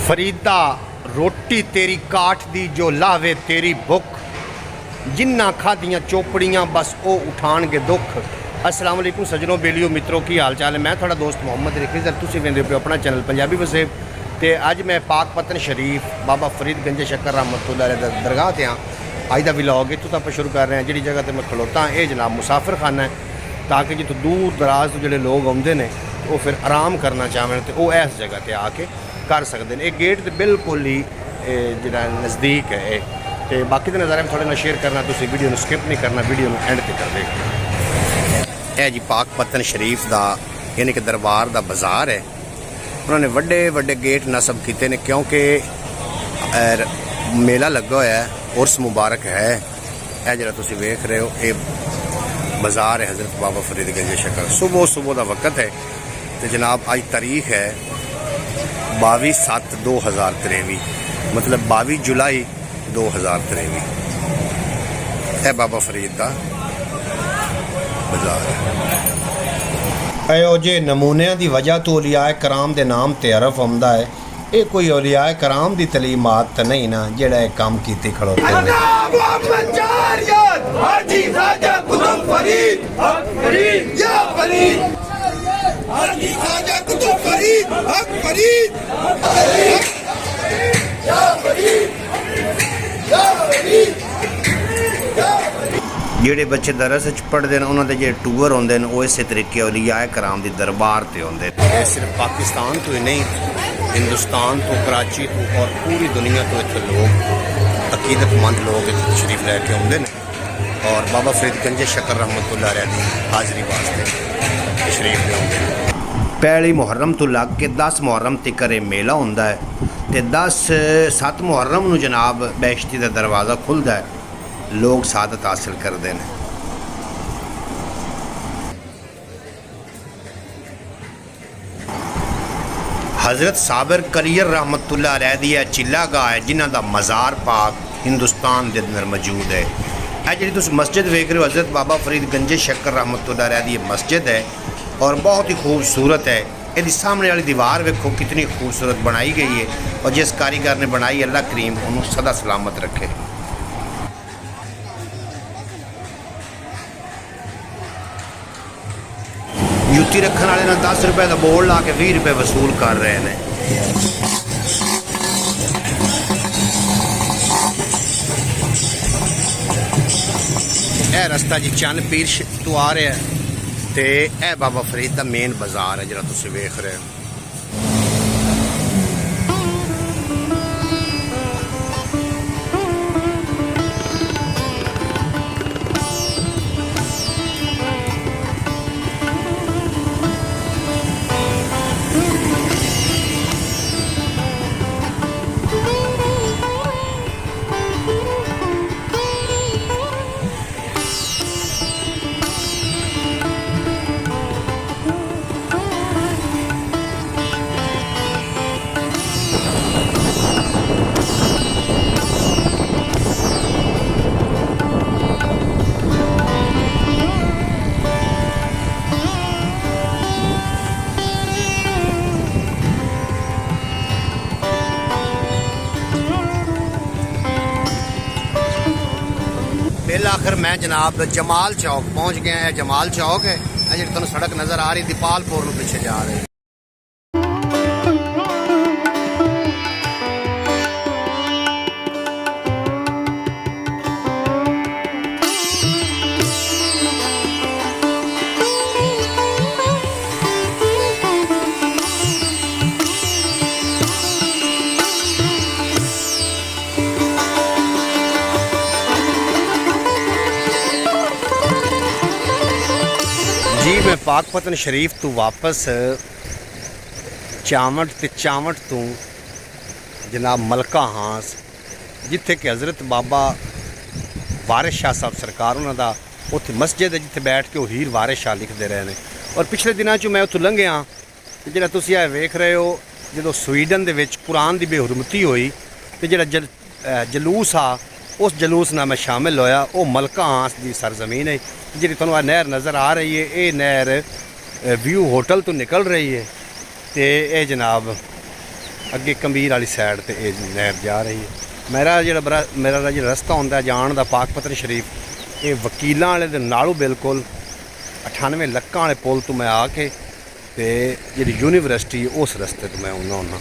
फरीदा रोटी तेरी काठ दी जो लावे तेरी भुख, जिन्ना खादियाँ चोपड़ियाँ बस वो उठाणगे दुख। अस्सलाम वालेकुम सजनों, बेलियो मित्रों, की हाल चाल है। मैं थोड़ा दोस्त मोहम्मद रखी सर, तुम वेंदे पे अपना चैनल पंजाबी वसेब। तो अज मैं पाकपतन शरीफ बाबा फरीद गंज शक्कर रहमतुल्लाह अलैह दरगाह ते हाँ। अज का विलॉग इतों तो आप शुरू कर रहे हैं। जी जगह पर मैं खलोता हाँ, ये जनाब मुसाफिर खाना है, ताकि जितों दूर दराज तो जोड़े लोग आते हैं वो फिर आराम करना चाहें तो वह इस जगह पर आके कर सकते हैं। ये गेट तो बिल्कुल ही जो नज़दीक है। तो बाकी के नज़ारे में थोड़े ना शेयर करना, तुम वीडियो में स्किप नहीं करना, वीडियो में एंड तक कर देना। यह जी पाकपतन शरीफ का यानी कि दरबार का बाज़ार है। उन्होंने वड्डे वड्डे गेट नस्ब किए ने, क्योंकि मेला लगा हुआ है, उर्स मुबारक है। यह जरा तुम वेख रहे हो, ये बाज़ार है हज़रत बाबा फरीद गंज शक्कर। सुबह सुबह का वक्त है। तो जनाब आज तारीख है 22/7/2023, मतलब 22 जुलाई 2023। है बाबा फरीद का बाजार है। यो जे नमूने की वजह तो औलियाए कराम के नाम ते अरफ आंदा है। ये कोई औलियाए कराम की तलीमात तो नहीं ना जेड़ा एक काम कीते खड़ोते हैं। जेडे बच्चे दरस पढ़ते हैं उन्होंने जो टूर आते हैं वो इस तरीके औलियाए कराम की दरबार से आते हैं। सिर्फ पाकिस्तान तो ही नहीं, हिंदुस्तान तो, कराची तो और पूरी दुनिया तो इतने लोग अकीदतमंद लोग तशरीफ लैके आते हैं और बाबा फरीद गंज शक्कर रहमतुल्लाह अलैह की हाज़री वास्ते तशरीफ ले आते हैं। पहली मुहर्रम तो लग के 10 मुहर्रम तक मेला होंदा है। तो 7 मुहर्रम नूं जनाब बेश्ती का दरवाज़ा खुलता है, लोग सादत हासिल करते हैं। हज़रत साबिर करियर रहमतुल्लाह अलैह दी चिल्ला गाह है, जिन्हां दा मज़ार पाक हिंदुस्तान के अंदर मौजूद है। यह जी तुम मस्जिद वेख रहे हो, हज़रत बाबा फरीद गंज शक्कर रहमतुल्लाह अलैह दी मस्जिद है और बहुत ही खूबसूरत है। यदि सामने वाली दीवार वेखो कितनी खूबसूरत बनाई गई है, और जिस कारीगर ने बनाई अल्लाह करीम उन्होंने सदा सलामत रखे। जुत्ती रखने वाले ने 10 रुपए का बोर्ड ला के 20 रुपए वसूल कर रहे हैं। यह रस्ता जी चंद पीर तो आ रहा है, तो यह बाबा फरीद का मेन बाजार है जरा तुम वेख रहे हो। बिल आखिर मैं जनाब जमाल चौक पहुंच गया है। जमाल चौक है जी तुम सड़क नज़र आ रही, दीपालपुर पीछे जा रहे। जी मैं पाकपतन शरीफ तो वापस चावट तो जनाब मलका हांस, जिथे कि हज़रत बाबा वारिस शाह साहब सरकार उन्होंने उत्थे मस्जिद है, जिथे बैठ के वो हीर वारिस शाह लिखते रहे हैं। और पिछले दिनों मैं उत्थों लंघिया, जो तुम यह वेख रहे हो, जो स्वीडन के कुरान की बेहुरमती हुई तो जो जलूस आ उस जलूस ना मैं शामिल होया। वो मलका हांस की सरजमीन है। जी तुम नहर नज़र आ रही है, ये नहर व्यू होटल तो निकल रही है। तो ये जनाब ਅੱਗੇ ਕੰਬੀਰ ਵਾਲੀ ਸਾਈਡ ਤੇ ਇਹ ਨਹਿਰ ਜਾ ਰਹੀ ਹੈ। ਮੇਰਾ ਜਿਹੜਾ ਰਸਤਾ ਹੁੰਦਾ ਜਾਣ ਦਾ ਪਾਕਪਤਰ ਸ਼ਰੀਫ ਇਹ ਵਕੀਲਾਂ ਵਾਲੇ ਦੇ ਨਾਲੋਂ ਬਿਲਕੁਲ 98 ਲੱਕਾਂ ਵਾਲੇ ਪੁਲ ਤੋਂ ਮੈਂ ਆ ਕੇ ਤੇ ਜਿਹੜੀ ਯੂਨੀਵਰਸਿਟੀ ਉਸ ਰਸਤੇ ਤੋਂ ਮੈਂ ਆਉਣਾ ਹੁੰਦਾ।